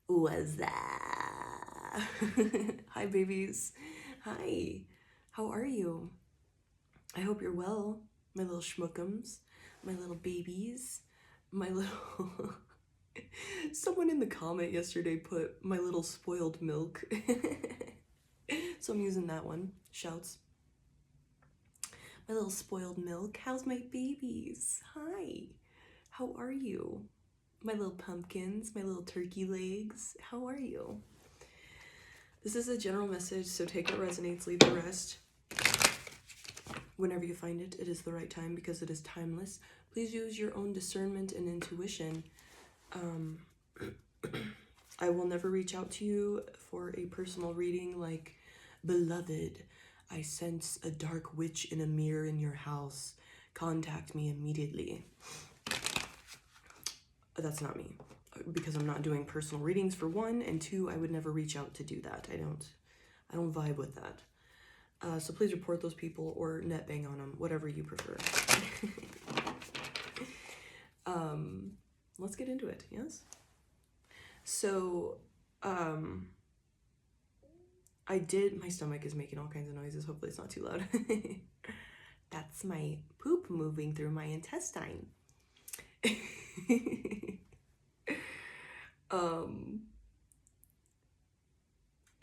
What's that? Hi, babies. Hi. How are you? I hope you're well, my little schmookums, my little babies, my little. Someone in the comment yesterday put my little spoiled milk. So I'm using that one. Shouts. My little spoiled milk. How's my babies? Hi. How are you? My little pumpkins, my little turkey legs. How are you? This is a general message, so take what resonates, leave the rest. Whenever you find it, it is the right time because it is timeless. Please use your own discernment and intuition. I will never reach out to you for a personal reading like, beloved, I sense a dark witch in a mirror in your house. Contact me immediately. That's not me, because I'm not doing personal readings for one, and two, I would never reach out to do that. I don't vibe with that. So please report those people or net bang on them, whatever you prefer. Let's get into it, yes? So, my stomach is making all kinds of noises. Hopefully it's not too loud. That's my poop moving through my intestine.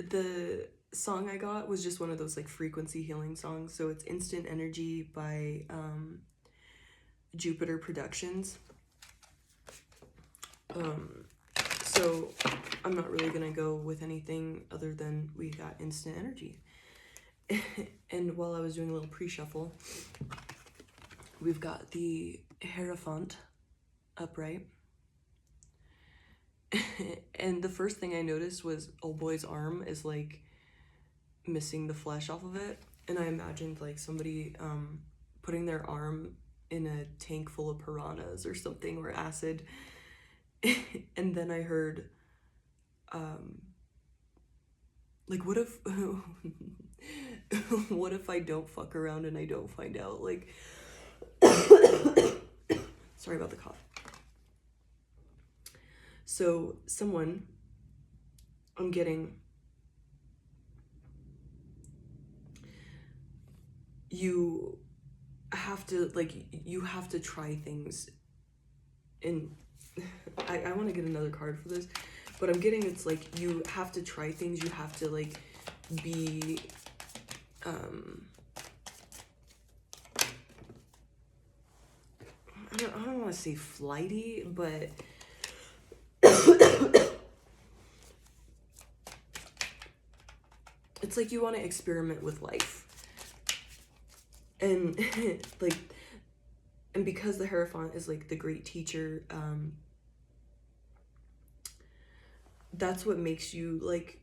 The song I got was just one of those like frequency healing songs. So it's Instant Energy by Jupiter Productions. So I'm not really gonna go with anything other than we got Instant Energy. And while I was doing a little pre-shuffle, we've got the Hierophant upright. And the first thing I noticed was Oh Boy's arm is like missing the flesh off of it. And I imagined like somebody putting their arm in a tank full of piranhas or something, or acid. And then I heard like, what if what if I don't fuck around and I don't find out? Like, sorry about the cough. So someone, I'm getting, you have to try things. And I want to get another card for this, but I'm getting, it's like you have to try things. You have to like be I don't want to say flighty, but it's like you want to experiment with life. And like, and because the Hierophant is like the great teacher, that's what makes you like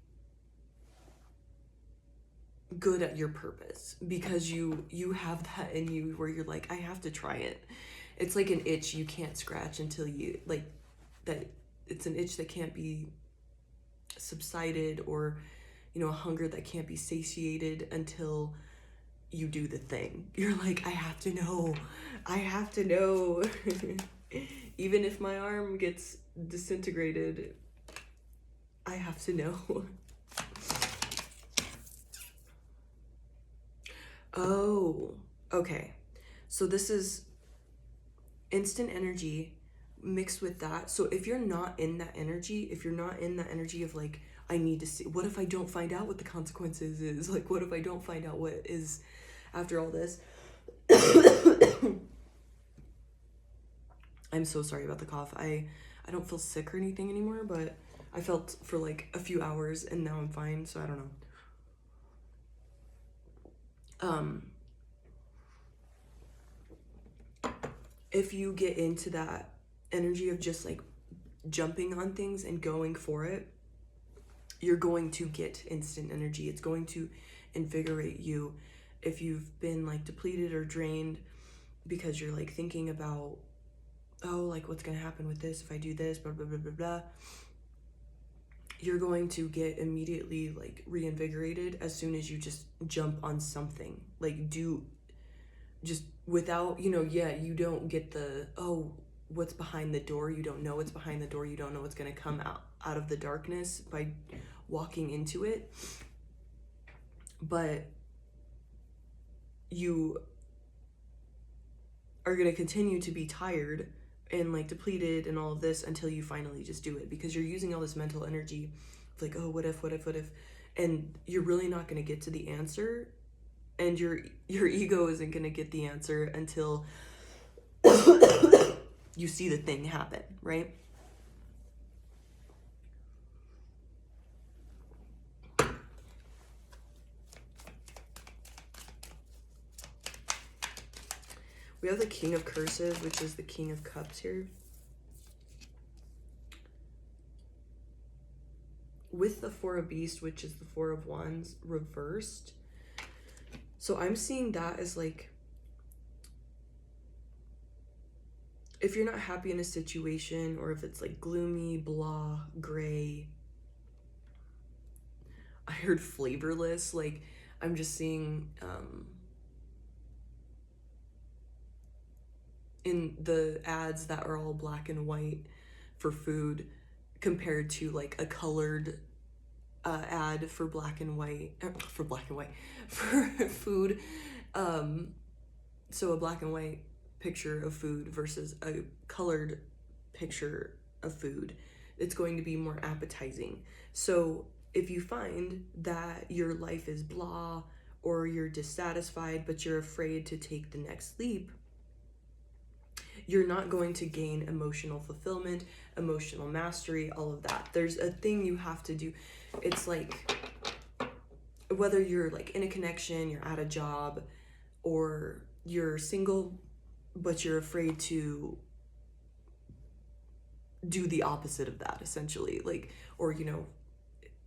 good at your purpose, because you have that in you where you're like, I have to try it. It's like an itch you can't scratch until you like that. It's an itch that can't be subsided, or a hunger that can't be satiated until you do the thing. You're like, I have to know. Even if my arm gets disintegrated, I have to know. Oh, okay. So this is Instant Energy mixed with that. So if you're not in that energy, of like, I need to see, what if I don't find out what the consequences is? Like, what if I don't find out what is after all this? I'm so sorry about the cough. I don't feel sick or anything anymore, but I felt for like a few hours and now I'm fine, so I don't know. If you get into that energy of just like jumping on things and going for it, you're going to get instant energy. It's going to invigorate you. If you've been like depleted or drained because you're like thinking about, oh, like what's gonna happen with this if I do this, blah blah blah blah blah, you're going to get immediately like reinvigorated as soon as you just jump on something. Like, do just without, you don't get the, oh, what's behind the door. You don't know what's behind the door. You don't know what's going to come out of the darkness by walking into it. But you are going to continue to be tired and like depleted and all of this until you finally just do it, because you're using all this mental energy of like, oh, what if, and you're really not going to get to the answer, and your ego isn't going to get the answer until you see the thing happen, right? We have the King of Curses, which is the King of Cups here. With the Four of Beasts, which is the Four of Wands reversed. So I'm seeing that as like, if you're not happy in a situation, or if it's like gloomy, blah, gray. I heard flavorless. Like, I'm just seeing in the ads that are all black and white for food compared to like a colored ad for black and white, for food. So a black and white picture of food versus a colored picture of food, it's going to be more appetizing. So if you find that your life is blah, or you're dissatisfied but you're afraid to take the next leap, you're not going to gain emotional fulfillment, emotional mastery, all of that. There's a thing you have to do. It's like, whether you're like in a connection, you're at a job, or you're single, but you're afraid to do the opposite of that, essentially. Like, or, you know,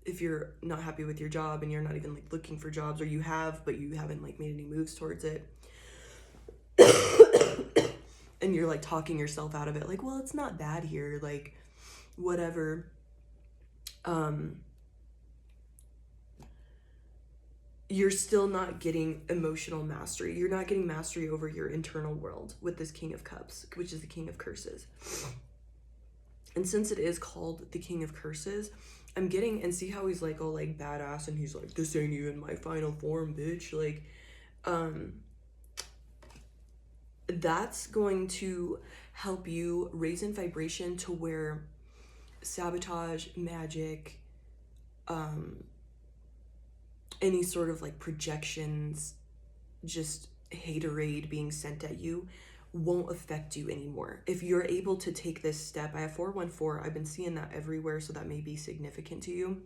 if you're not happy with your job and you're not even like looking for jobs, or you have, but you haven't like made any moves towards it. And you're like talking yourself out of it, like, well, it's not bad here, like, whatever. You're still not getting emotional mastery. You're not getting mastery over your internal world with this King of Cups, which is the King of Curses. And since it is called the King of Curses, I'm getting, and see how he's like all like badass, and he's like, this ain't even my final form, bitch. Like, that's going to help you raise in vibration to where sabotage, magic, any sort of like projections, just haterade being sent at you, won't affect you anymore. If you're able to take this step, I have 414, I've been seeing that everywhere, so that may be significant to you.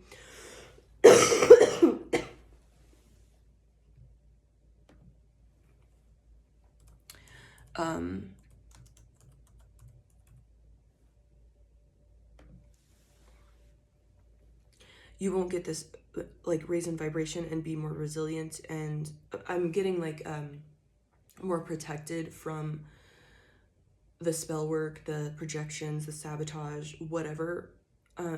You won't get this like raise in vibration and be more resilient, and I'm getting like more protected from the spell work, the projections, the sabotage, whatever,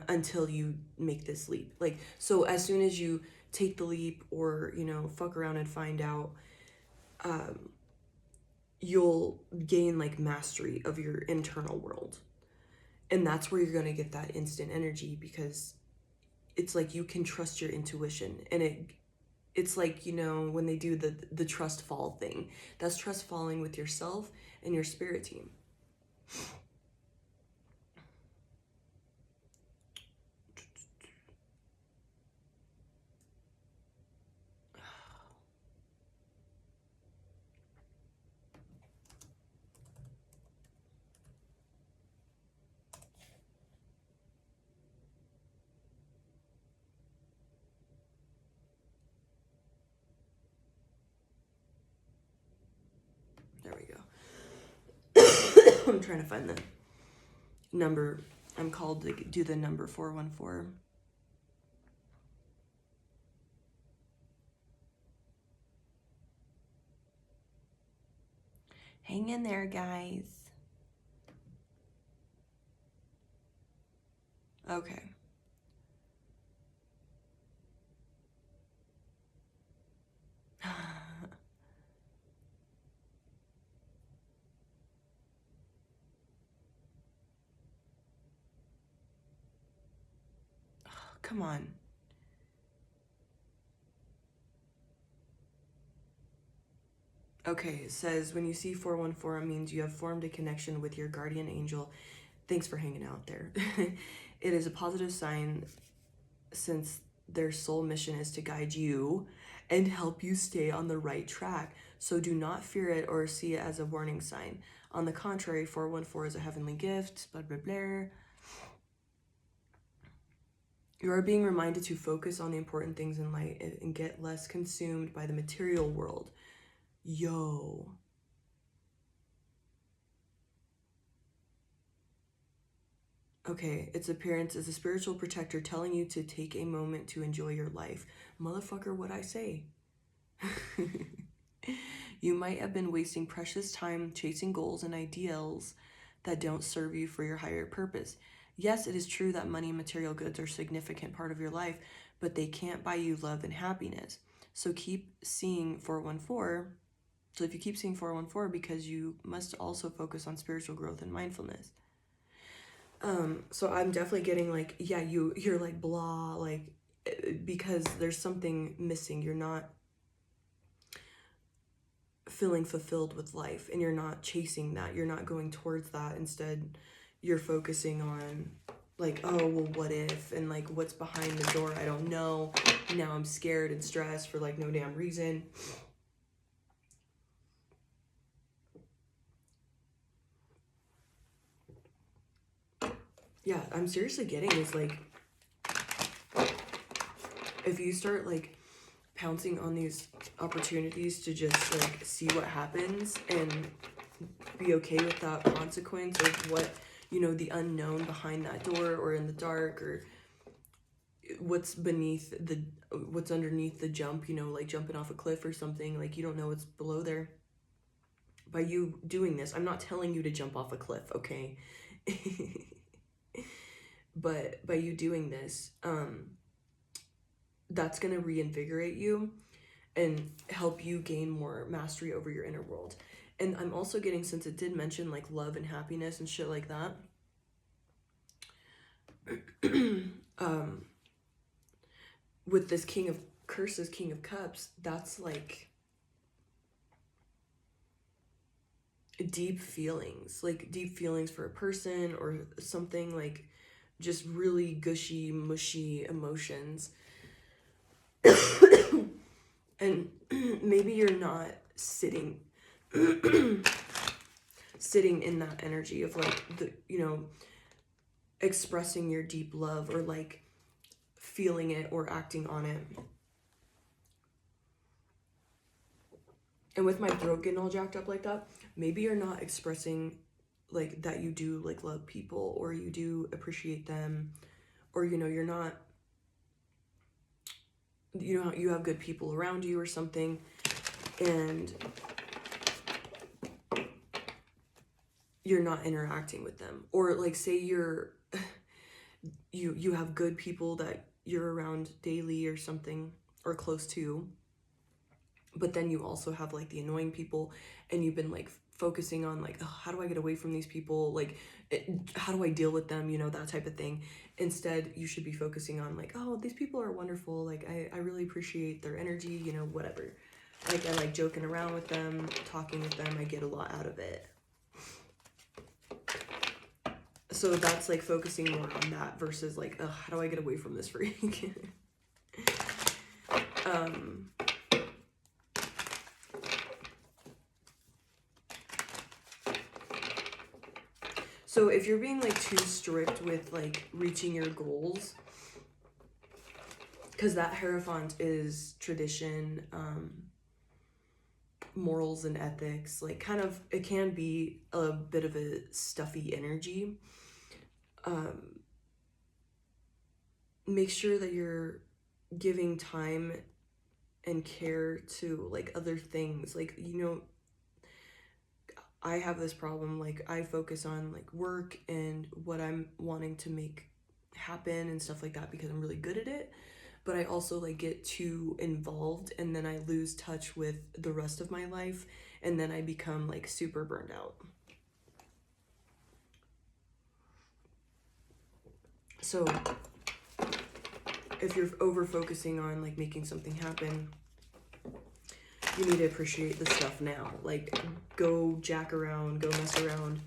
until you make this leap. Like, so as soon as you take the leap, or, you know, fuck around and find out, you'll gain like mastery of your internal world. And that's where you're going to get that instant energy, because it's like you can trust your intuition. And it's like, you know, when they do the trust fall thing, that's trust falling with yourself and your spirit team. There we go. I'm trying to find the number. I'm called to do the number 414. Hang in there, guys. Okay. come on. Okay, it says, when you see 414, it means you have formed a connection with your guardian angel. Thanks for hanging out there. It is a positive sign since their sole mission is to guide you and help you stay on the right track. So do not fear it or see it as a warning sign. On the contrary, 414 is a heavenly gift, blah, blah, blah. You are being reminded to focus on the important things in life and get less consumed by the material world. Yo. Okay, its appearance is a spiritual protector telling you to take a moment to enjoy your life. Motherfucker, what I say? You might have been wasting precious time chasing goals and ideals that don't serve you for your higher purpose. Yes, it is true that money and material goods are a significant part of your life, but they can't buy you love and happiness. So keep seeing 414. So if you keep seeing 414, because you must also focus on spiritual growth and mindfulness. So I'm definitely getting like, yeah, you're like blah, like, because there's something missing. You're not feeling fulfilled with life and you're not chasing that. You're not going towards that. Instead, you're focusing on like, oh, well, what if, and like, what's behind the door? I don't know. Now I'm scared and stressed for like no damn reason. Yeah, I'm seriously getting is like, if you start like pouncing on these opportunities to just like see what happens and be okay with that consequence of what, you know, the unknown behind that door or in the dark or what's underneath the jump, you know, like jumping off a cliff or something, like you don't know what's below there. By you doing this, I'm not telling you to jump off a cliff, okay? But by you doing this, that's going to reinvigorate you and help you gain more mastery over your inner world. And I'm also getting, since it did mention like love and happiness and shit like that, with this King of Curses, King of Cups, that's like deep feelings for a person or something, like just really gushy, mushy emotions. And maybe you're not sitting in that energy of like the, you know, expressing your deep love or like feeling it or acting on it. And with my throat getting all jacked up like that, maybe you're not expressing like that you do like love people or you do appreciate them, or, you know, you're not, you know, you have good people around you or something, and you're not interacting with them. Or like say you have good people that you're around daily or something, or close to, but then you also have like the annoying people, and you've been like focusing on like, oh, how do I get away from these people, like how do I deal with them, you know, that type of thing. Instead, you should be focusing on like, oh, these people are wonderful, like I really appreciate their energy, you know, whatever. Like I like joking around with them, talking with them, I get a lot out of it. So that's like focusing more on that versus like, oh, how do I get away from this freak? So if you're being like too strict with like reaching your goals, because that Hierophant is tradition, morals and ethics, like kind of, it can be a bit of a stuffy energy. Make sure that you're giving time and care to like other things. Like, you know, I have this problem, like I focus on like work and what I'm wanting to make happen and stuff like that because I'm really good at it, but I also like get too involved and then I lose touch with the rest of my life, and then I become like super burned out. So if you're over focusing on like making something happen, you need to appreciate the stuff now. Like, go jack around, go mess around.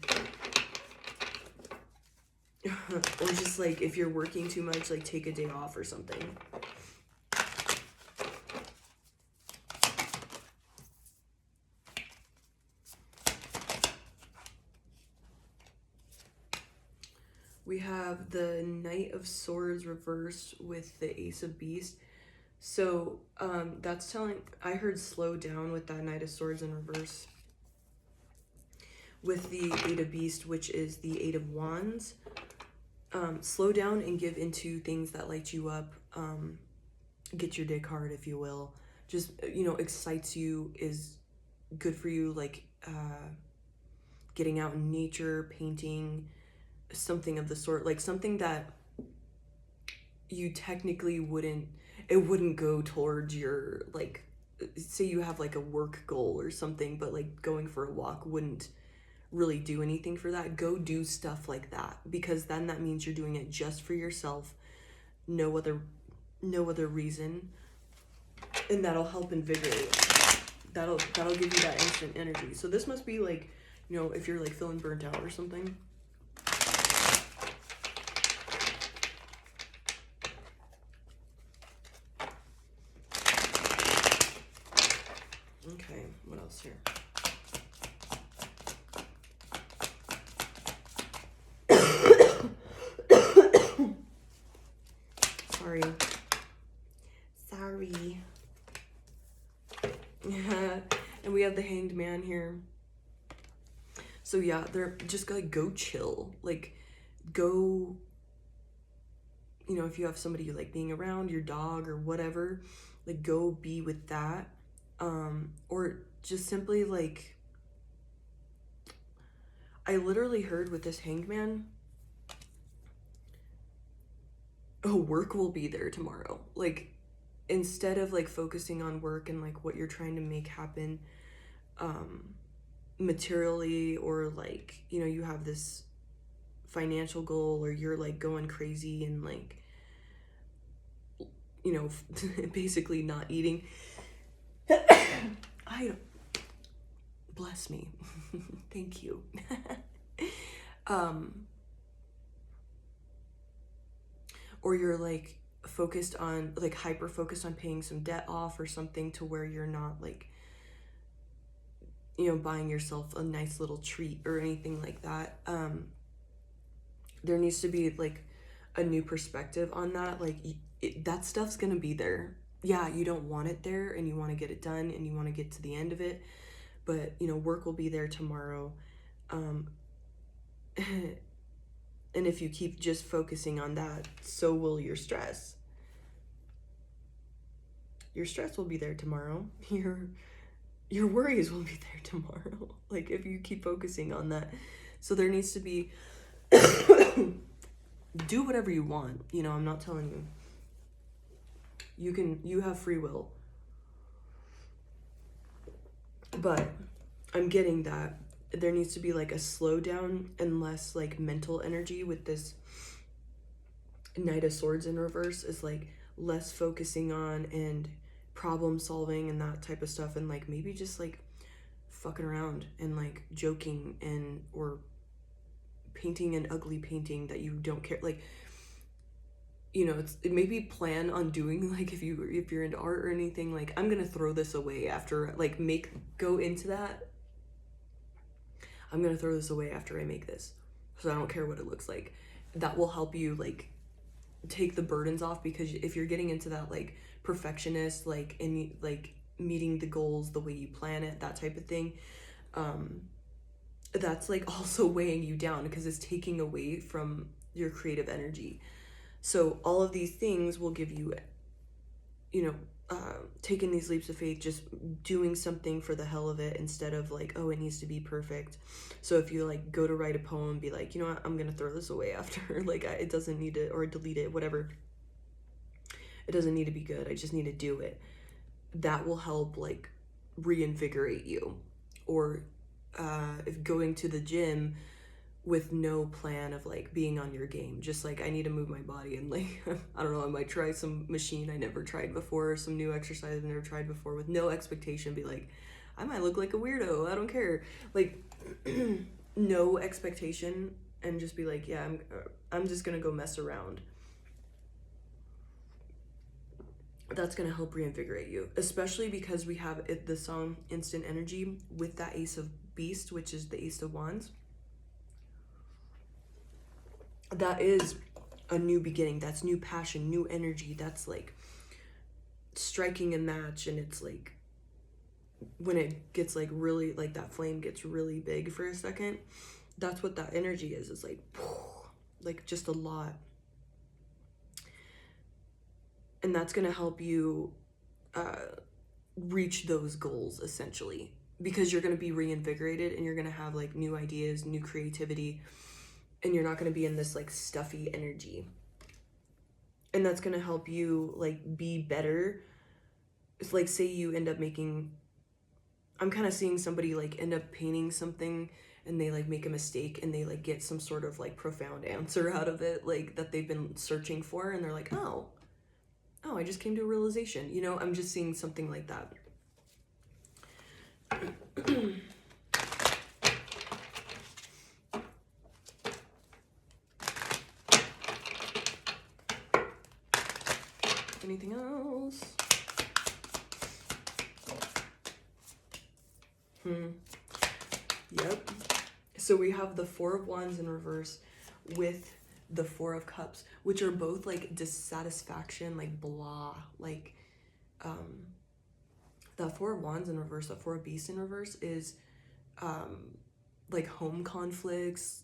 Or just like, if you're working too much, like take a day off or something. We have the Knight of Swords reversed with the Ace of Beasts. So that's telling, I heard slow down with that Knight of Swords in reverse. With the Eight of Beasts, which is the Eight of Wands. Slow down and give into things that light you up. Get your dick hard, if you will. Just, you know, excites you, is good for you, like getting out in nature, painting, something of the sort. Like something that you technically wouldn't go towards your, like, say you have like a work goal or something, but like going for a walk wouldn't really do anything for that. Go do stuff like that, because then that means you're doing it just for yourself, no other reason, and that'll help invigorate. That'll give you that instant energy. So this must be like, you know, if you're like feeling burnt out or something. Okay, what else here? Sorry. And we have the Hanged Man here. So yeah, they're just like, go chill. Like, go, you know, if you have somebody you like being around, your dog or whatever, like go be with that. Or just simply like, I literally heard with this Hanged Man, oh, work will be there tomorrow. Like, instead of like focusing on work and like what you're trying to make happen materially, or like, you know, you have this financial goal, or you're like going crazy and like, you know, basically not eating. I don't, bless me. Thank you. Or you're like focused on, like hyper focused on paying some debt off or something, to where you're not like, you know, buying yourself a nice little treat or anything like that. There needs to be like a new perspective on that. Like, that stuff's gonna be there. Yeah, you don't want it there, and you want to get it done, and you want to get to the end of it, but you know, work will be there tomorrow. And if you keep just focusing on that, so will your stress. Your stress will be there tomorrow. Your worries will be there tomorrow. Like, if you keep focusing on that. So there needs to be, do whatever you want. You know, I'm not telling you. You have free will. But I'm getting that there needs to be like a slowdown and less like mental energy with this Knight of Swords in reverse. Is like less focusing on and problem solving and that type of stuff, and like maybe just like fucking around and like joking and or painting an ugly painting that you don't care, like, you know, it maybe plan on doing, like, if you're into art or anything, like, I'm gonna throw this away after, like, go into that, I'm gonna throw this away after I make this, so I don't care what it looks like. That will help you like take the burdens off, because if you're getting into that like perfectionist, like, and like meeting the goals the way you plan it, that type of thing, that's like also weighing you down, because it's taking away from your creative energy. So all of these things will give you, you know, taking these leaps of faith, just doing something for the hell of it, instead of like, oh, it needs to be perfect. So if you like go to write a poem, be like, you know what, I'm gonna throw this away after, like, it doesn't need to, or delete it, whatever, it doesn't need to be good, I just need to do it. That will help like reinvigorate you. Or if going to the gym, with no plan of like being on your game. Just like, I need to move my body, and like I don't know, I might try some machine I never tried before, some new exercise I've never tried before, with no expectation. Be like, I might look like a weirdo, I don't care. Like no expectation, and just be like, yeah, I'm just gonna go mess around. That's gonna help reinvigorate you, especially because we have the song Instant Energy with that Ace of Beast, which is the Ace of Wands. That is a new beginning. That's new passion, new energy. That's like striking a match, and it's like when it gets like really, like that flame gets really big for a second. That's what that energy is. It's like just a lot. And that's gonna help you reach those goals, essentially, because you're gonna be reinvigorated, and you're gonna have like new ideas, new creativity, and you're not gonna be in this like stuffy energy. And that's gonna help you like be better. It's like, say you end up making, I'm kind of seeing somebody like end up painting something, and they like make a mistake, and they like get some sort of like profound answer out of it, like that they've been searching for, and they're like, oh, I just came to a realization. You know, I'm just seeing something like that. Anything else? Yep. So we have the Four of Wands in reverse with the Four of Cups, which are both like dissatisfaction, like blah, like the Four of Wands in reverse, the Four of Beasts in reverse is like home conflicts.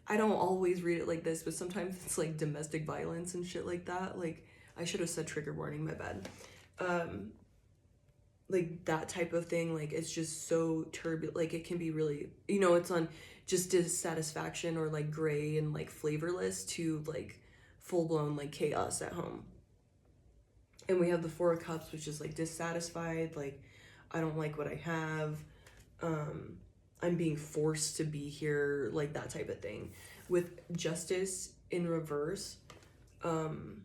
I don't always read it like this, but sometimes it's like domestic violence and shit like that. Like, I should have said trigger warning, my bad. Like that type of thing, like it's just so turbulent. Like, it can be really, you know, it's on just dissatisfaction, or like gray and like flavorless, to like full-blown like chaos at home. And we have the Four of Cups, which is like dissatisfied, like I don't like what I have, I'm being forced to be here, like that type of thing. With Justice in reverse, I'm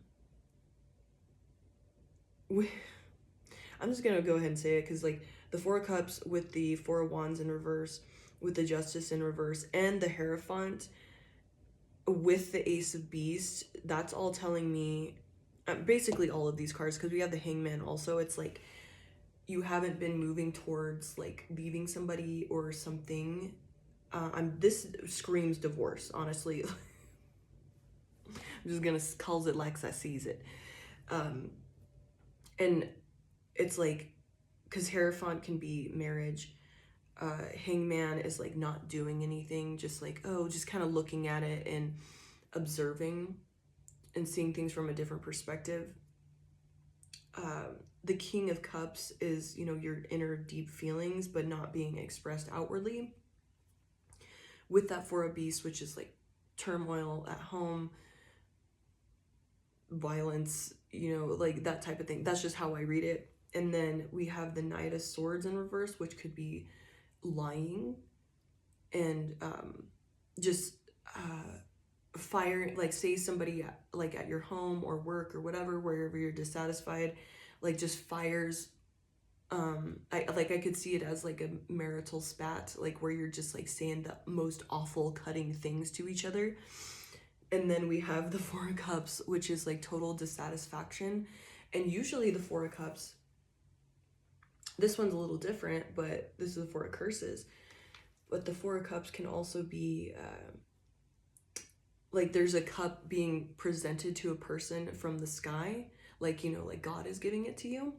just gonna go ahead and say it, because like the Four of Cups with the Four of Wands in reverse, with the Justice in reverse, and the Hierophant with the Ace of Beasts, that's all telling me, basically all of these cards, because we have the Hangman also, it's like you haven't been moving towards like leaving somebody or something. This screams divorce, honestly. I'm just gonna calls it like I sees it. And it's like, because Hierophant can be marriage, Hangman is like not doing anything, just like, oh, just kind of looking at it and observing and seeing things from a different perspective. The King of Cups is, you know, your inner deep feelings, but not being expressed outwardly. With that Four of Beasts, which is like turmoil at home, violence, you know, like that type of thing. That's just how I read it. And then we have the Knight of Swords in reverse, which could be lying and just fire, like say somebody like at your home or work or whatever, wherever you're dissatisfied, like just fires. I could see it as like a marital spat, like where you're just like saying the most awful cutting things to each other. And then we have the Four of Cups, which is like total dissatisfaction. And usually the Four of Cups, this one's a little different, but this is the Four of Curses. But the Four of Cups can also be like there's a cup being presented to a person from the sky, like, you know, like God is giving it to you.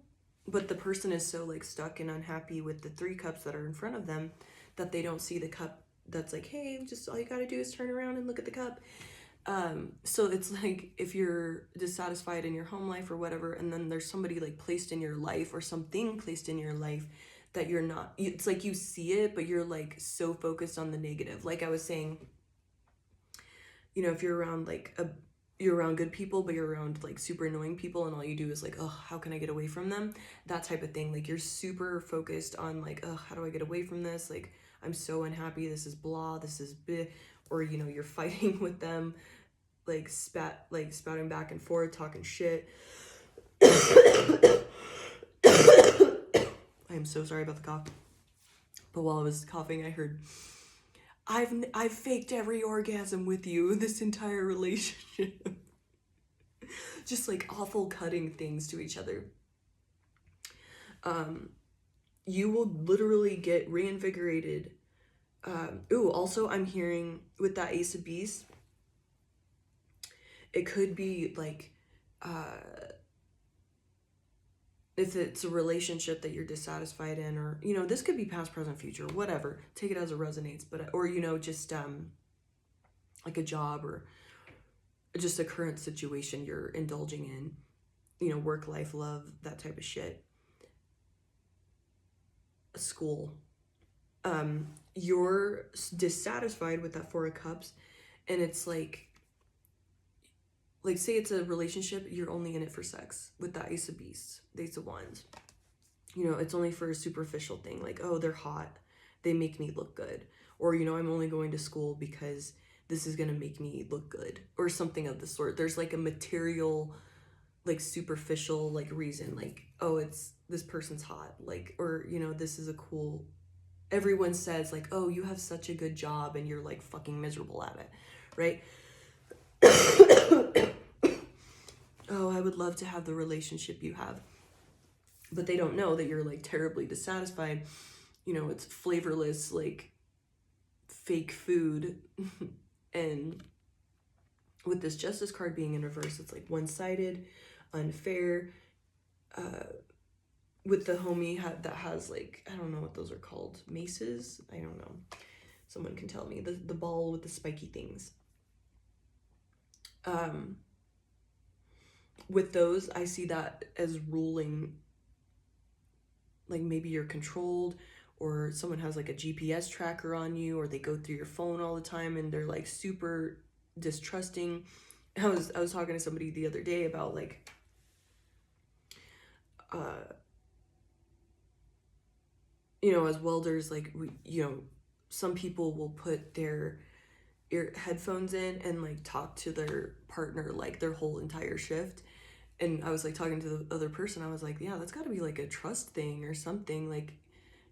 But the person is so like stuck and unhappy with the three cups that are in front of them that they don't see the cup that's like, hey, just all you gotta do is turn around and look at the cup. So it's like, if you're dissatisfied in your home life or whatever, and then there's somebody like placed in your life, or something placed in your life that you're not, it's like you see it, but you're like so focused on the negative. Like I was saying, you know, if you're around like you're around good people, but you're around like super annoying people, and all you do is like, oh, how can I get away from them? That type of thing. Like you're super focused on like, oh, how do I get away from this? Like, I'm so unhappy, this is blah, this is blah, or you know, you're fighting with them, like spouting back and forth, talking shit. I'm so sorry about the cough. But while I was coughing, I heard, I've faked every orgasm with you this entire relationship. Just like awful cutting things to each other. You will literally get reinvigorated. Also I'm hearing with that Ace of Beasts, it could be like, if it's a relationship that you're dissatisfied in, or, you know, this could be past, present, future, whatever. Take it as it resonates, but, or, you know, just, like a job or just a current situation you're indulging in, you know, work, life, love, that type of shit. School. You're dissatisfied with that Four of Cups, and it's like say it's a relationship, you're only in it for sex with that Ace of Beasts, the Ace of Wands. You know, it's only for a superficial thing, like, oh, they're hot, they make me look good. Or, you know, I'm only going to school because this is gonna make me look good, or something of the sort. There's like a material, like superficial, like reason, like, oh, it's this person's hot, like, or, you know, this is a cool, everyone says like, oh, you have such a good job and you're like fucking miserable at it, right? Oh, I would love to have the relationship you have. But they don't know that you're like terribly dissatisfied. You know, it's flavorless, like fake food. And with this Justice card being in reverse, it's like one-sided, unfair. With the homie that has like, I don't know what those are called, maces? I don't know. Someone can tell me. The ball with the spiky things. With those, I see that as ruling, like maybe you're controlled, or someone has like a GPS tracker on you, or they go through your phone all the time and they're like super distrusting. I was talking to somebody the other day about like, you know, as welders, like, you know, some people will put their headphones in and like talk to their partner like their whole entire shift. And I was like talking to the other person, I was like, yeah, that's got to be like a trust thing or something, like,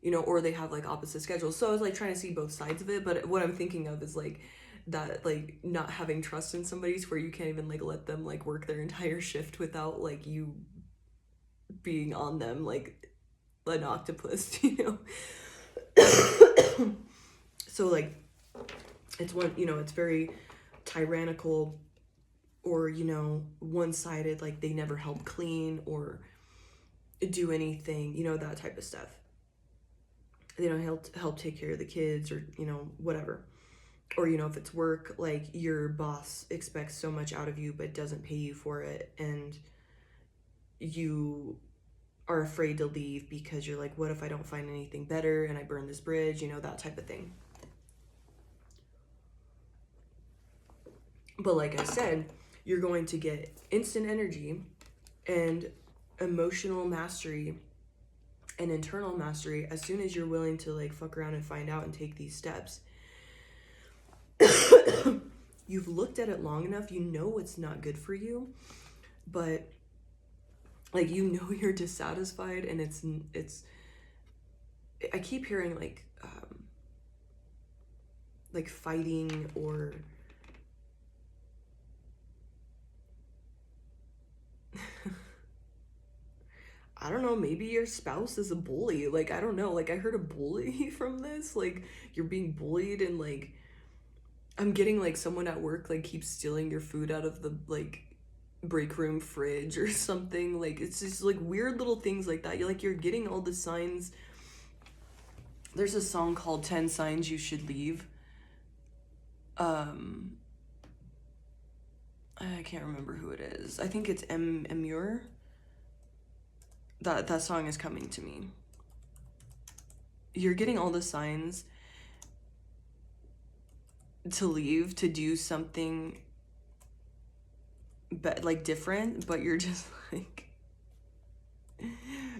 you know, or they have like opposite schedules. So I was like trying to see both sides of it, but what I'm thinking of is like that, like not having trust in somebody's where you can't even like let them like work their entire shift without like you being on them like an octopus, you know. So like it's one, you know, it's very tyrannical, or, you know, one-sided, like they never help clean or do anything, you know, that type of stuff. They don't help take care of the kids, or, you know, whatever. Or, you know, if it's work, like your boss expects so much out of you but doesn't pay you for it, and you are afraid to leave because you're like, what if I don't find anything better and I burn this bridge, you know, that type of thing. But like I said, you're going to get instant energy and emotional mastery and internal mastery as soon as you're willing to like fuck around and find out and take these steps. You've looked at it long enough, you know it's not good for you, but like, you know, you're dissatisfied, and it's I keep hearing like fighting, or I don't know, maybe your spouse is a bully. Like, I don't know. Like, I heard a bully from this. Like, you're being bullied, and like, I'm getting like someone at work like keeps stealing your food out of the like break room fridge or something. Like, it's just like weird little things like that. You're getting all the signs. There's a song called 10 Signs You Should Leave. I can't remember who it is. I think it's Emure. That song is coming to me. You're getting all the signs to leave, to do something like different, but you're just like,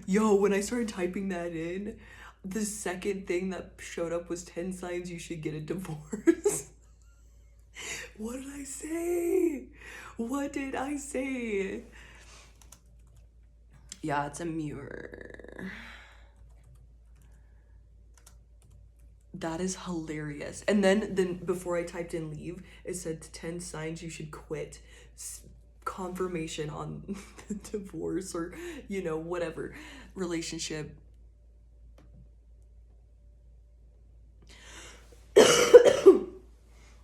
yo, when I started typing that in, The second thing that showed up was 10 signs you should get a divorce. What did I say? What did I say? Yeah, it's a mirror. That is hilarious. And then before I typed in leave, it said 10 signs you should quit. Confirmation on the divorce or, you know, whatever relationship.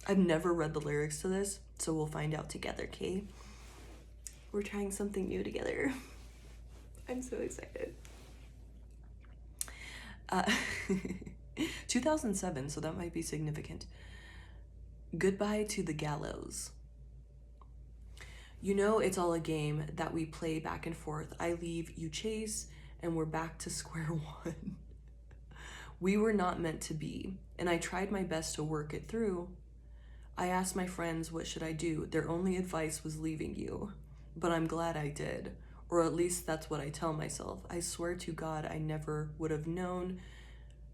I've never read the lyrics to this, so we'll find out together, okay? We're trying something new together. I'm so excited. 2007, so that might be significant. Goodbye to the gallows. You know it's all a game that we play back and forth. I leave, you chase, and we're back to square one. We were not meant to be, and I tried my best to work it through. I asked my friends, what should I do? Their only advice was leaving you, but I'm glad I did, or at least that's what I tell myself. I swear to God, I never would have known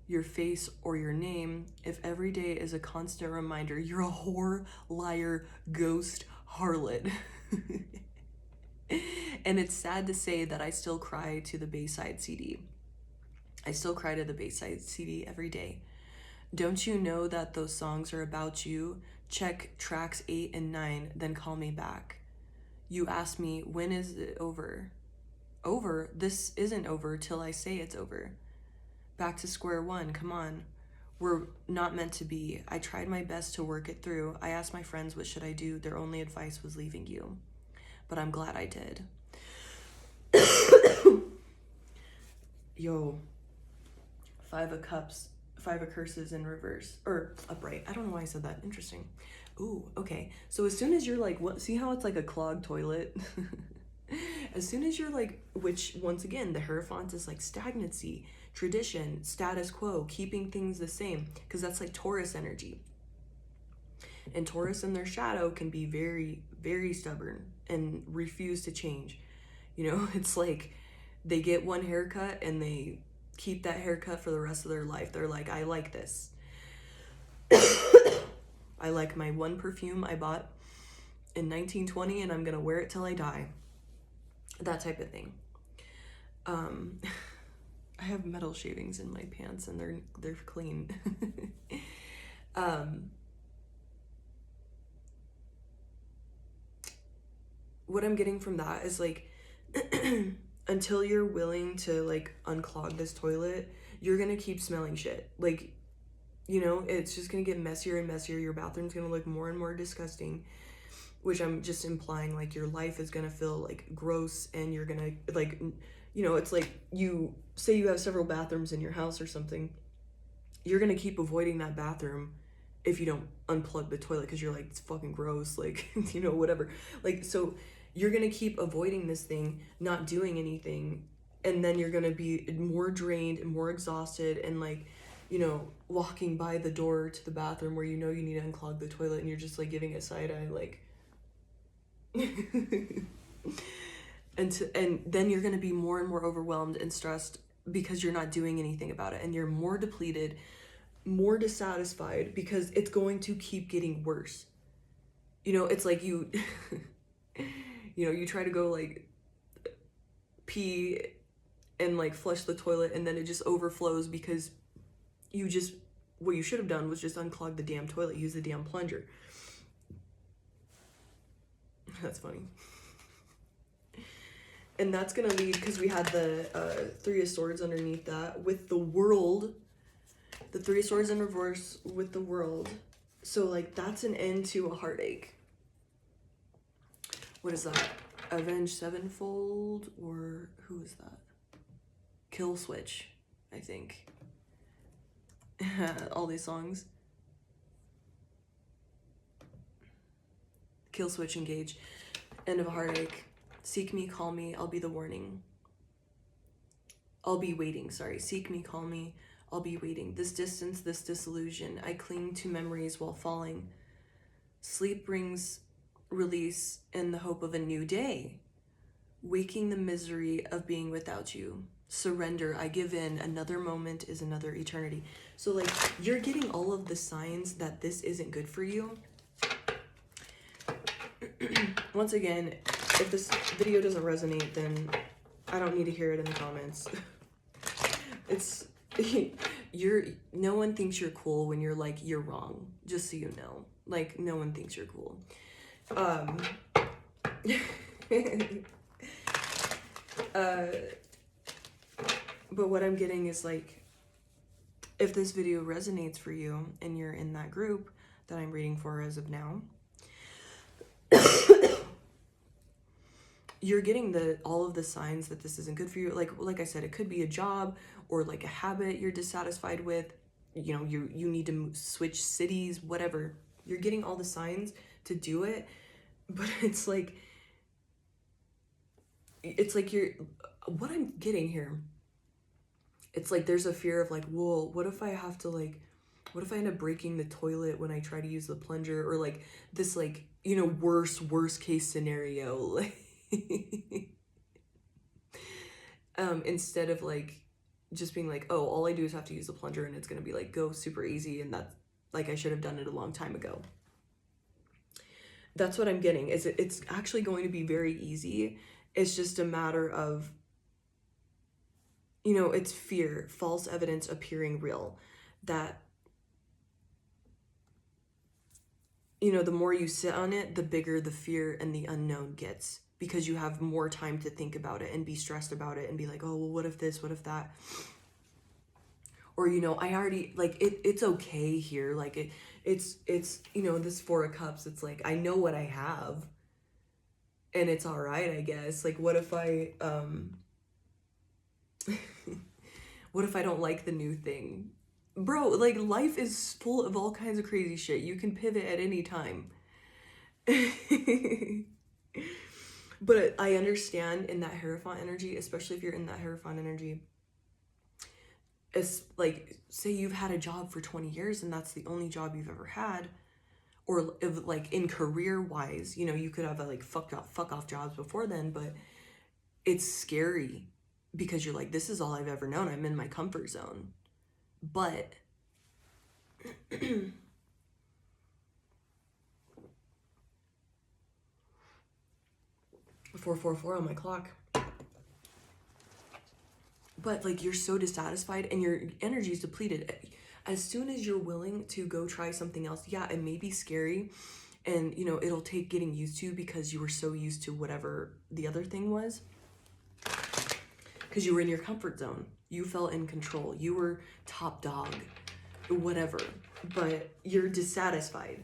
your face or your name if every day is a constant reminder you're a whore, liar, ghost, harlot. And it's sad to say that I still cry to the Bayside CD. I still cry to the Bayside CD every day. Don't you know that those songs are about you? Check tracks 8 and 9, then call me back. You ask me, when is it over? Over? This isn't over till I say it's over. Back to square one, come on. We're not meant to be. I tried my best to work it through. I asked my friends, what should I do? Their only advice was leaving you. But I'm glad I did. Yo. 5 of Cups, 5 of Curses in reverse. Or upright. I don't know why I said that. Interesting. Ooh, okay. So as soon as you're like, what? See how it's like a clogged toilet? As soon as you're like, which once again, the Hierophant is like stagnancy, tradition, status quo, keeping things the same, because that's like Taurus energy. And Taurus in their shadow can be very, very stubborn and refuse to change. You know, it's like they get one haircut and they keep that haircut for the rest of their life. They're like, I like this. I like my one perfume I bought in 1920 and I'm gonna wear it till I die. That type of thing. I have metal shavings in my pants and they're clean. What I'm getting from that is like until you're willing to like unclog this toilet, you're gonna keep smelling shit. Like, you know, it's just gonna get messier and messier. Your bathroom's gonna look more and more disgusting, which I'm just implying like your life is gonna feel like gross and you're gonna like, you know, it's like you say you have several bathrooms in your house or something, you're gonna keep avoiding that bathroom if you don't unplug the toilet because you're like, it's fucking gross, like, you know, whatever. Like, so you're gonna keep avoiding this thing, not doing anything, and then you're gonna be more drained and more exhausted and like, you know, walking by the door to the bathroom where you know you need to unclog the toilet and you're just like giving it side eye like and then you're going to be more and more overwhelmed and stressed because you're not doing anything about it, and you're more depleted, more dissatisfied because it's going to keep getting worse. You know, it's like you you know, you try to go like pee and like flush the toilet and then it just overflows because you just, what you should have done was just unclog the damn toilet, use the damn plunger. That's funny. And that's gonna lead, because we had the 3 of Swords underneath that with the World, the 3 of Swords in reverse with the World. So like that's an end to a heartache. What is that? Avenged Sevenfold, or who is that? Kill Switch, I think. All these songs. Kill Switch, Engage. End of a heartache. Seek me, call me, I'll be the warning. I'll be waiting, sorry. Seek me, call me, I'll be waiting. This distance, this disillusion. I cling to memories while falling. Sleep brings release in the hope of a new day. Waking the misery of being without you. surrender, I give in, another moment is another eternity. So like you're getting all of the signs that this isn't good for you. Once again, if this video doesn't resonate, then I don't need to hear it in the comments. It's no one thinks you're cool when you're like, you're wrong, just so you know. Like, no one thinks you're cool. But what I'm getting is like, if this video resonates for you and you're in that group that I'm reading for as of now, you're getting all of the signs that this isn't good for you. Like I said, it could be a job or like a habit you're dissatisfied with. You know, you need to switch cities, whatever. You're getting all the signs to do it, but it's like what I'm getting here. It's like there's a fear of like, whoa, what if I have to like, what if I end up breaking the toilet when I try to use the plunger, or like this like, you know, worst case scenario. Like instead of like just being like, oh, all I do is have to use the plunger and it's gonna be like go super easy, and that's like I should have done it a long time ago. That's what I'm getting, is it's actually going to be very easy. It's just a matter of, you know, it's fear, false evidence appearing real. That, you know, the more you sit on it, the bigger the fear and the unknown gets, because you have more time to think about it and be stressed about it and be like, oh, well, what if this, what if that? Or, you know, I already, like, it's okay here. Like, it's, you know, this Four of Cups, it's like, I know what I have. And it's all right, I guess. Like, what if I, what if I don't like the new thing? Bro, like, life is full of all kinds of crazy shit. You can pivot at any time. But I understand in that Hierophant energy, especially if you're in that Hierophant energy, it's like, say you've had a job for 20 years and that's the only job you've ever had, or if, like, in career wise, you know, you could have like fuck off jobs before then, but it's scary because you're like, this is all I've ever known. I'm in my comfort zone. But 444 on my clock. But like, you're so dissatisfied and your energy is depleted. As soon as you're willing to go try something else, yeah, it may be scary, and you know, it'll take getting used to, because you were so used to whatever the other thing was, because you were in your comfort zone, you felt in control, you were top dog, whatever. But you're dissatisfied,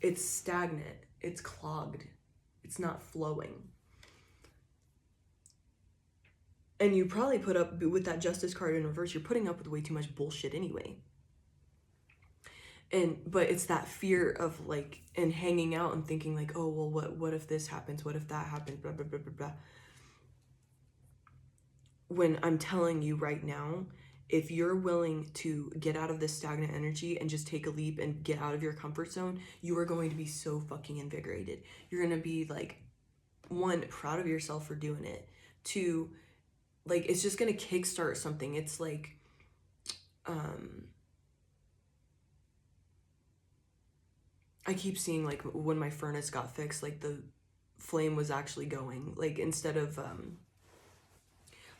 it's stagnant, it's clogged, it's not flowing. And you probably put up with that Justice card in reverse, you're putting up with way too much bullshit anyway. But it's that fear of like, and hanging out and thinking like, oh, well, what if this happens? What if that happens? Blah, blah, blah, blah, blah. When I'm telling you right now, if you're willing to get out of this stagnant energy and just take a leap and get out of your comfort zone, you are going to be so fucking invigorated. You're going to be like, one, proud of yourself for doing it. Two, like, it's just going to kickstart something. It's like, I keep seeing like when my furnace got fixed, like the flame was actually going, like instead of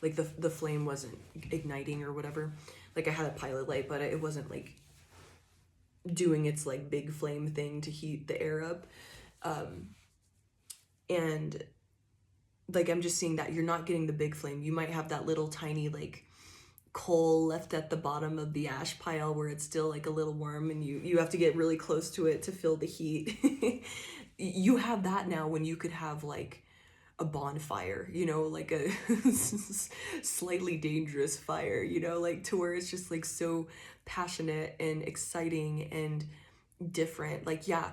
like the flame wasn't igniting or whatever. Like I had a pilot light, but it wasn't like doing its like big flame thing to heat the air up. And like, I'm just seeing that you're not getting the big flame. You might have that little tiny like coal left at the bottom of the ash pile where it's still like a little warm, and you have to get really close to it to feel the heat. You have that now, when you could have like a bonfire, you know, like a slightly dangerous fire, you know, like to where it's just like so passionate and exciting and different. Like, yeah,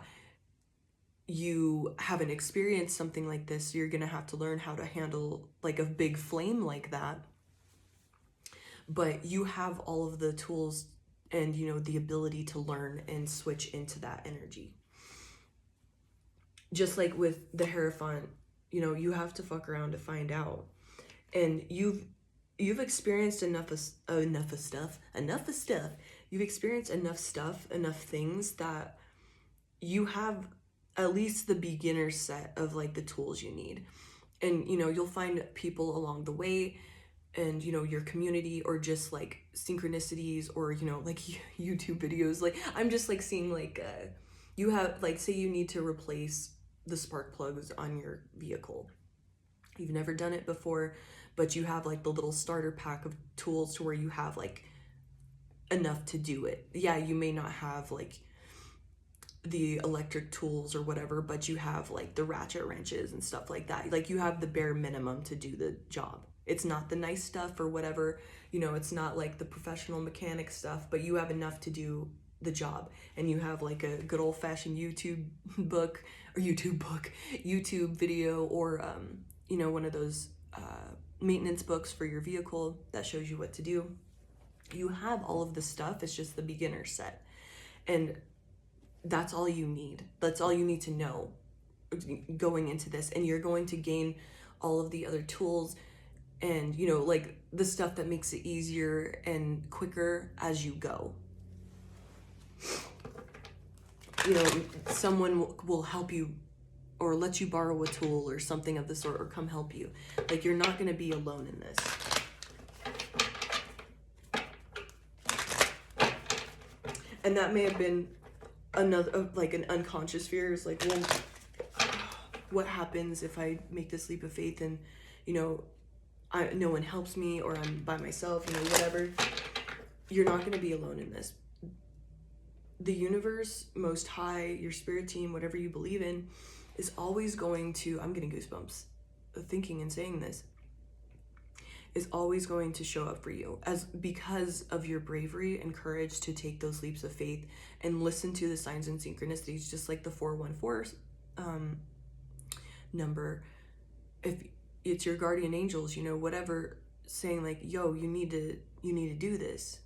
you haven't experienced something like this, so you're gonna have to learn how to handle like a big flame like that. But you have all of the tools and, you know, the ability to learn and switch into that energy. Just like with the Hierophant, you know, you have to fuck around to find out. And you've you've experienced enough of stuff. You've experienced enough things that you have at least the beginner set of like the tools you need. And you'll find people along the way, and your community, or just like synchronicities, or like YouTube videos. Like I'm just like seeing like you have, like, say you need to replace the spark plugs on your vehicle. You've never done it before, but you have like the little starter pack of tools to where you have like enough to do it. Yeah, you may not have like the electric tools or whatever, but you have like the ratchet wrenches and stuff like that. Like you have the bare minimum to do the job. It's not the nice stuff or whatever, it's not like the professional mechanic stuff, but you have enough to do the job. And you have like a good old-fashioned YouTube video, or one of those maintenance books for your vehicle that shows you what to do. You have all of the stuff. It's just the beginner set, and that's all you need. That's all you need to know going into this. And you're going to gain all of the other tools and like the stuff that makes it easier and quicker as you go. Someone will help you, or let you borrow a tool or something of the sort, or come help you. Like you're not going to be alone in this. And that may have been another, like an unconscious fear, is like, well, what happens if I make this leap of faith and no one helps me, or I'm by myself, whatever. You're not going to be alone in this. The universe, Most High, your spirit team, whatever you believe in, is always going to, I'm getting goosebumps thinking and saying this, is always going to show up for you, because of your bravery and courage to take those leaps of faith and listen to the signs and synchronicities, just like the 414 number. If it's your guardian angels, whatever, saying like, yo, you need to do this.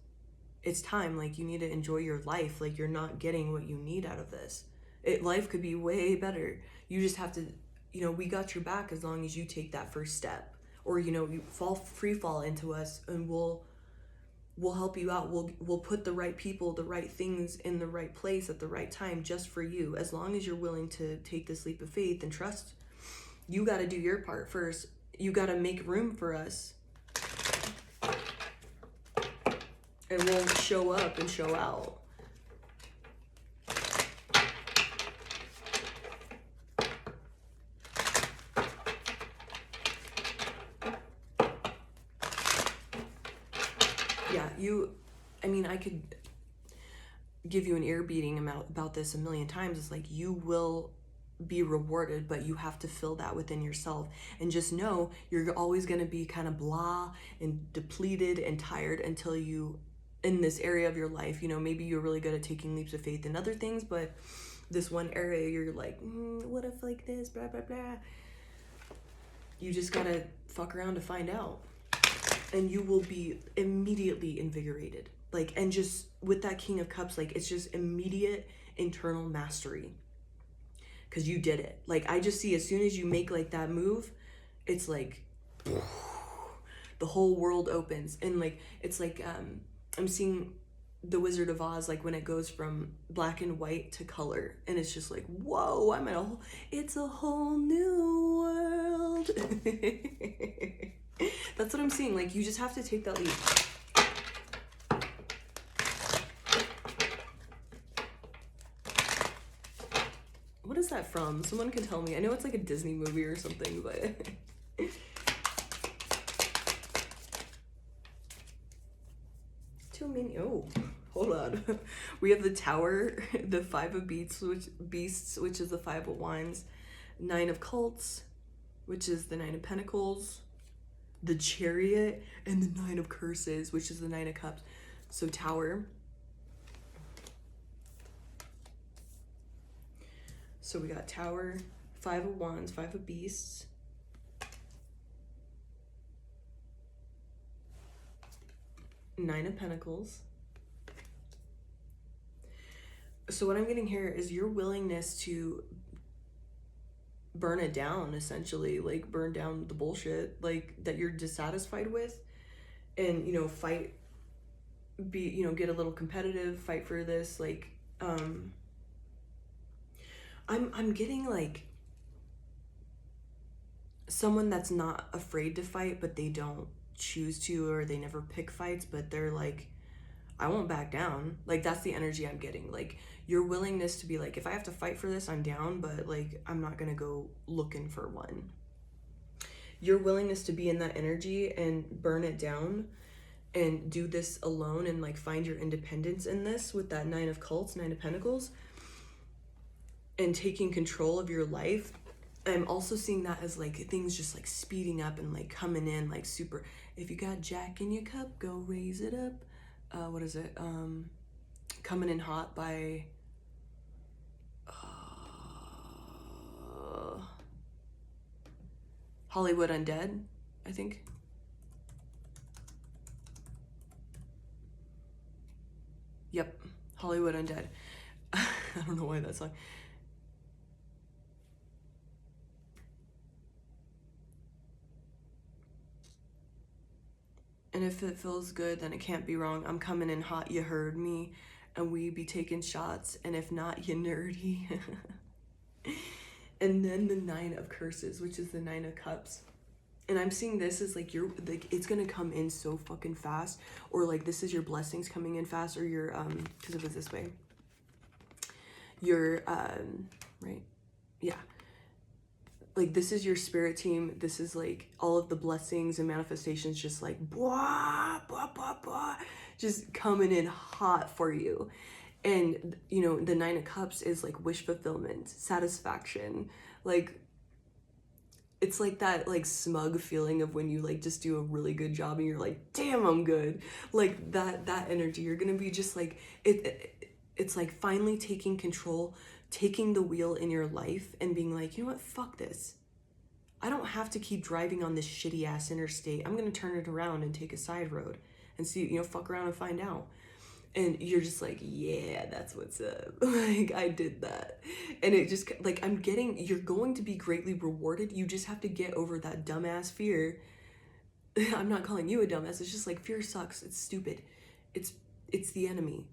It's time. Like, you need to enjoy your life. Like, you're not getting what you need out of this. Life could be way better. You just have to, we got your back as long as you take that first step. Or, you free fall into us, and we'll help you out. We'll put the right people, the right things in the right place at the right time, just for you. As long as you're willing to take this leap of faith and trust, you got to do your part first. You got to make room for us. And we'll show up and show out. Yeah, I could give you an ear beating about this a million times. It's like, you will be rewarded, but you have to feel that within yourself. And just know you're always going to be kind of blah and depleted and tired until you, in this area of your life, maybe you're really good at taking leaps of faith in other things, but this one area you're like, what if like this, blah, blah, blah. You just gotta fuck around to find out. And you will be immediately invigorated. Like, and just with that King of Cups, like, it's just immediate internal mastery. Because you did it. Like, I just see, as soon as you make like that move, it's like the whole world opens. And like, it's like, I'm seeing the Wizard of Oz, like when it goes from black and white to color, and it's just like, whoa, it's a whole new world. That's what I'm seeing. Like, you just have to take that leap. What is that from? Someone can tell me. I know it's like a Disney movie or something, but too many. Oh, hold on. We have the Tower, the Five of Beasts, which is the Five of Wands, Nine of Cults, which is the Nine of Pentacles, the Chariot, and the Nine of Curses, which is the Nine of Cups. So Tower. So we got Tower, Five of Wands, Five of Beasts, Nine of Pentacles. So what I'm getting here is your willingness to burn it down, essentially, like burn down the bullshit, like, that you're dissatisfied with, and, fight, get a little competitive, fight for this. Like, I'm getting like someone that's not afraid to fight, but they don't choose to, or they never pick fights, but they're like, I won't back down. Like, that's the energy I'm getting. Like, your willingness to be like, if I have to fight for this, I'm down, but like, I'm not gonna go looking for one. Your willingness to be in that energy and burn it down and do this alone and like find your independence in this with that Nine of Cups, Nine of Pentacles, and taking control of your life. I'm also seeing that as like things just like speeding up and like coming in like super. If you got Jack in your cup, go raise it up. What is it? Coming in Hot by Hollywood Undead, I think. Yep, Hollywood Undead. I don't know why that song. And if it feels good, then it can't be wrong. I'm coming in hot, you heard me. And we be taking shots, and if not, you nerdy. And then the Nine of Curses, which is the Nine of Cups. And I'm seeing this as like it's gonna come in so fucking fast, or like this is your blessings coming in fast, or your because it was this way. Your right, yeah. Like this is your spirit team. This is like all of the blessings and manifestations, just like blah blah blah blah, just coming in hot for you. And the Nine of Cups is like wish fulfillment, satisfaction, like it's like that like smug feeling of when you like just do a really good job and you're like, damn, I'm good. Like that energy. You're gonna be just like it's like finally taking control, taking the wheel in your life and being like, you know what, fuck this. I don't have to keep driving on this shitty ass interstate. I'm gonna turn it around and take a side road and see, fuck around and find out. And you're just like, yeah, that's what's up. Like, I did that. And it just, like, you're going to be greatly rewarded. You just have to get over that dumbass fear. I'm not calling you a dumbass. It's just like, fear sucks. It's stupid. It's the enemy.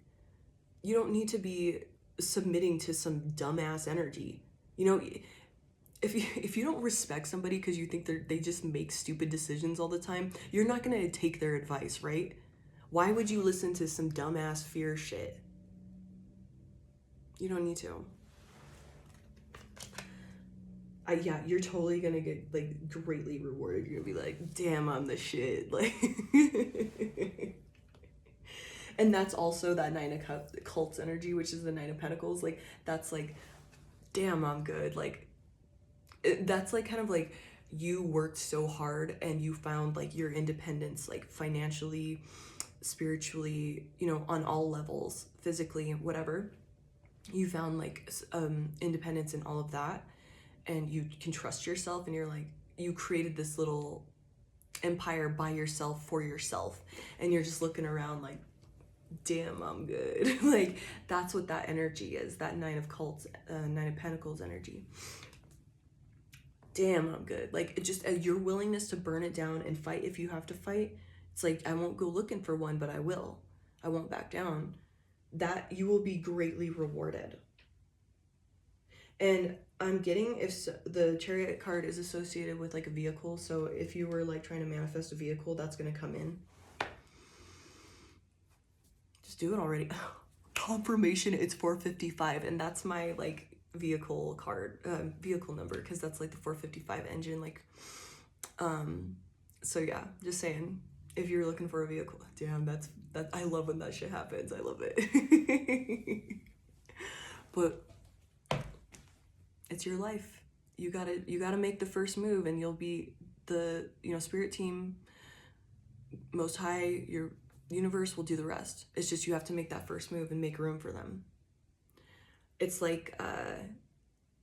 You don't need to be submitting to some dumbass energy. If you don't respect somebody because you think they just make stupid decisions all the time, you're not going to take their advice, right? Why would you listen to some dumbass fear shit? You don't need to. Yeah, you're totally gonna get like greatly rewarded. You're gonna be like, damn, I'm the shit. Like, and that's also that Nine of Cups energy, which is the Nine of Pentacles. Like, that's like, damn, I'm good. Like, that's like kind of like you worked so hard and you found like your independence, like financially, spiritually, on all levels, physically, whatever. You found like independence in all of that, and you can trust yourself, and you're like, you created this little empire by yourself for yourself, and you're just looking around like, damn, I'm good. Like, that's what that energy is, that Nine of Pentacles energy. Damn, I'm good. Like, it just your willingness to burn it down and fight if you have to fight. It's like, I won't go looking for one, but I will. I won't back down. That you will be greatly rewarded. And I'm getting, if the Chariot card is associated with like a vehicle, so if you were like trying to manifest a vehicle, that's going to come in. Just do it already. Confirmation, it's 455, and that's my like vehicle card, vehicle number, because that's like the 455 engine, like, so yeah, just saying, if you're looking for a vehicle, damn, that I love when that shit happens. I love it. But it's your life. You gotta make the first move, and you'll be the spirit team, Most High, your universe will do the rest. It's just you have to make that first move and make room for them. It's like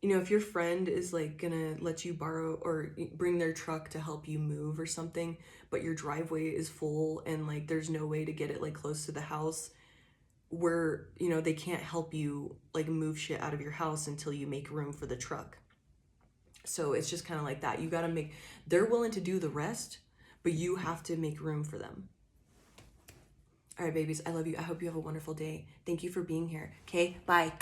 if your friend is like gonna let you borrow or bring their truck to help you move or something, but your driveway is full and like there's no way to get it like close to the house, where they can't help you like move shit out of your house until you make room for the truck. So it's just kind of like that. You gotta they're willing to do the rest, but you have to make room for them. All right, babies, I love you. I hope you have a wonderful day. Thank you for being here. Okay, bye.